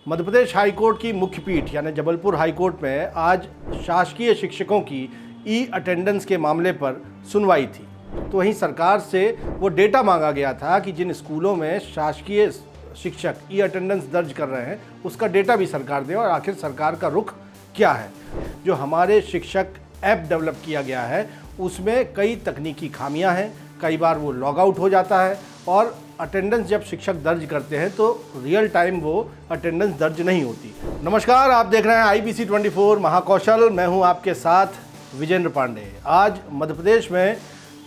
Madhya Pradesh high court की मुख्य पीठ यानी जबलपुर हाईकोर्ट में आज शासकीय शिक्षकों की ई अटेंडेंस के मामले पर सुनवाई थी। तो वहीं सरकार से वो डेटा मांगा गया था कि जिन स्कूलों में शासकीय शिक्षक ई अटेंडेंस दर्ज कर रहे हैं उसका डेटा भी सरकार दे और आखिर सरकार का रुख क्या है। जो हमारे शिक्षक ऐप डेवलप किया गया है उसमें कई तकनीकी खामियां हैं, कई बार वो लॉग आउट हो जाता है और अटेंडेंस जब शिक्षक दर्ज करते हैं तो रियल टाइम वो अटेंडेंस दर्ज नहीं होती। नमस्कार, आप देख रहे हैं IBC 24 महाकौशल। मैं हूं आपके साथ विजेंद्र पांडे। आज मध्य प्रदेश में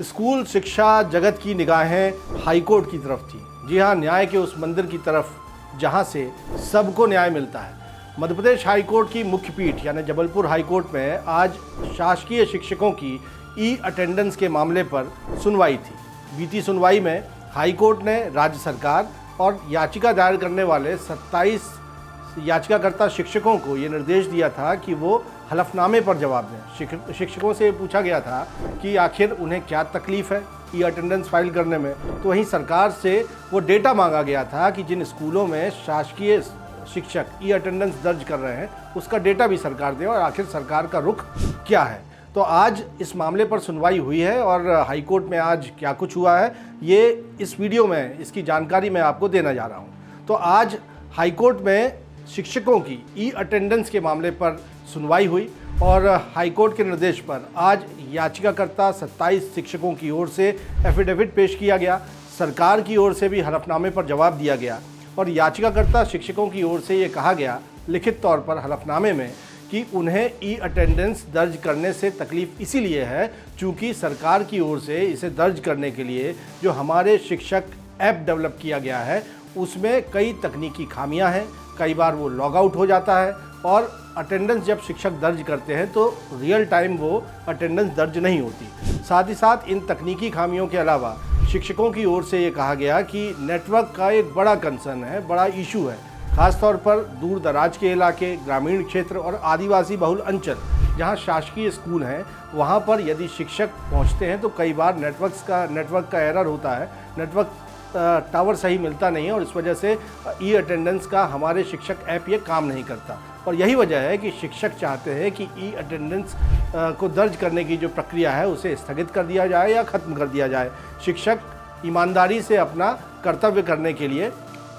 स्कूल शिक्षा जगत की निगाहें हाईकोर्ट की तरफ थी। जी हाँ, न्याय के उस मंदिर की तरफ जहां से सबको न्याय मिलता है। मध्य प्रदेश हाईकोर्ट की मुख्य पीठ यानी जबलपुर हाईकोर्ट में आज शासकीय शिक्षकों की ई अटेंडेंस के मामले पर सुनवाई थी। बीती सुनवाई में हाईकोर्ट ने राज्य सरकार और याचिका दायर करने वाले 27 याचिकाकर्ता शिक्षकों को ये निर्देश दिया था कि वो हलफनामे पर जवाब दें। शिक्षकों से पूछा गया था कि आखिर उन्हें क्या तकलीफ़ है ई अटेंडेंस फाइल करने में। तो वहीं सरकार से वो डेटा मांगा गया था कि जिन स्कूलों में शासकीय शिक्षक ई अटेंडेंस दर्ज कर रहे हैं उसका डेटा भी सरकार दे और आखिर सरकार का रुख क्या है। तो आज इस मामले पर सुनवाई हुई है और हाईकोर्ट में आज क्या कुछ हुआ है ये इस वीडियो में इसकी जानकारी मैं आपको देना जा रहा हूँ। तो आज हाईकोर्ट में शिक्षकों की ई अटेंडेंस के मामले पर सुनवाई हुई और हाईकोर्ट के निर्देश पर आज याचिकाकर्ता 27 शिक्षकों की ओर से एफिडेविट पेश किया गया। सरकार की ओर से भी हलफनामे पर जवाब दिया गया और याचिकाकर्ता शिक्षकों की ओर से ये कहा गया लिखित तौर पर हलफनामे में कि उन्हें ई अटेंडेंस दर्ज करने से तकलीफ़ इसीलिए है चूँकि सरकार की ओर से इसे दर्ज करने के लिए जो हमारे शिक्षक ऐप डेवलप किया गया है उसमें कई तकनीकी खामियां हैं, कई बार वो लॉग आउट हो जाता है और अटेंडेंस जब शिक्षक दर्ज करते हैं तो रियल टाइम वो अटेंडेंस दर्ज नहीं होती। साथ ही साथ इन तकनीकी खामियों के अलावा शिक्षकों की ओर से ये कहा गया कि नेटवर्क का एक बड़ा कंसर्न है, बड़ा इशू है, खासतौर पर दूर दराज के इलाके, ग्रामीण क्षेत्र और आदिवासी बहुल अंचल जहां शासकीय स्कूल हैं वहां पर यदि शिक्षक पहुंचते हैं तो कई बार नेटवर्क का एरर होता है, नेटवर्क टावर सही मिलता नहीं है और इस वजह से ई अटेंडेंस का हमारे शिक्षक ऐप ये काम नहीं करता। और यही वजह है कि शिक्षक चाहते हैं कि ई अटेंडेंस को दर्ज करने की जो प्रक्रिया है उसे स्थगित कर दिया जाए या ख़त्म कर दिया जाए। शिक्षक ईमानदारी से अपना कर्तव्य करने के लिए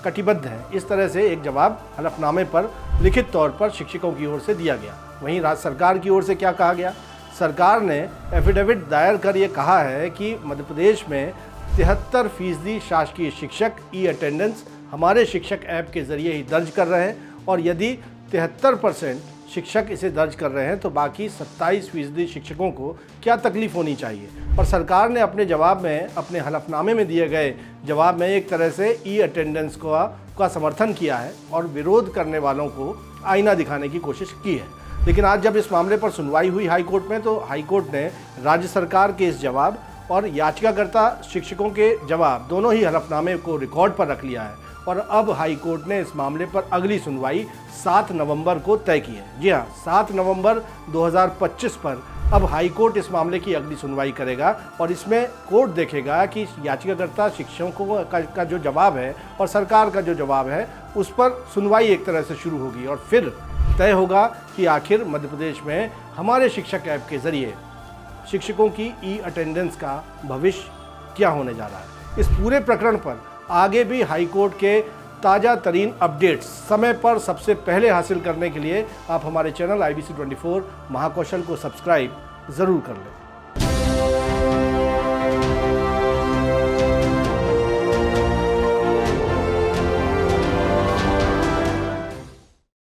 कटिबद्ध है। इस तरह से एक जवाब हलफनामे पर लिखित तौर पर शिक्षकों की ओर से दिया गया। वहीं राज्य सरकार की ओर से क्या कहा गया? सरकार ने एफिडेविट दायर कर ये कहा है कि मध्य प्रदेश में 73% शासकीय शिक्षक ई अटेंडेंस हमारे शिक्षक ऐप के ज़रिए ही दर्ज कर रहे हैं और यदि 73% शिक्षक इसे दर्ज कर रहे हैं तो बाकी 27% शिक्षकों को क्या तकलीफ़ होनी चाहिए। और सरकार ने अपने जवाब में, अपने हलफनामे में दिए गए जवाब में एक तरह से ई अटेंडेंस का समर्थन किया है और विरोध करने वालों को आईना दिखाने की कोशिश की है। लेकिन आज जब इस मामले पर सुनवाई हुई हाईकोर्ट में तो हाईकोर्ट ने राज्य सरकार के इस जवाब और याचिकाकर्ता शिक्षकों के जवाब दोनों ही हलफनामे को रिकॉर्ड पर रख लिया है और अब हाईकोर्ट ने इस मामले पर अगली सुनवाई 7 नवंबर को तय की है। जी हाँ, 7 नवंबर 2025 पर अब हाईकोर्ट इस मामले की अगली सुनवाई करेगा और इसमें कोर्ट देखेगा कि याचिकाकर्ता शिक्षकों का जो जवाब है और सरकार का जो जवाब है उस पर सुनवाई एक तरह से शुरू होगी और फिर तय होगा कि आखिर मध्य प्रदेश में हमारे शिक्षक ऐप के ज़रिए शिक्षकों की ई अटेंडेंस का भविष्य क्या होने जा रहा है। इस पूरे प्रकरण पर आगे भी हाईकोर्ट के ताज़ा तरीन अपडेट्स समय पर सबसे पहले हासिल करने के लिए आप हमारे चैनल IBC 24 महाकौशल को सब्सक्राइब ज़रूर कर लें।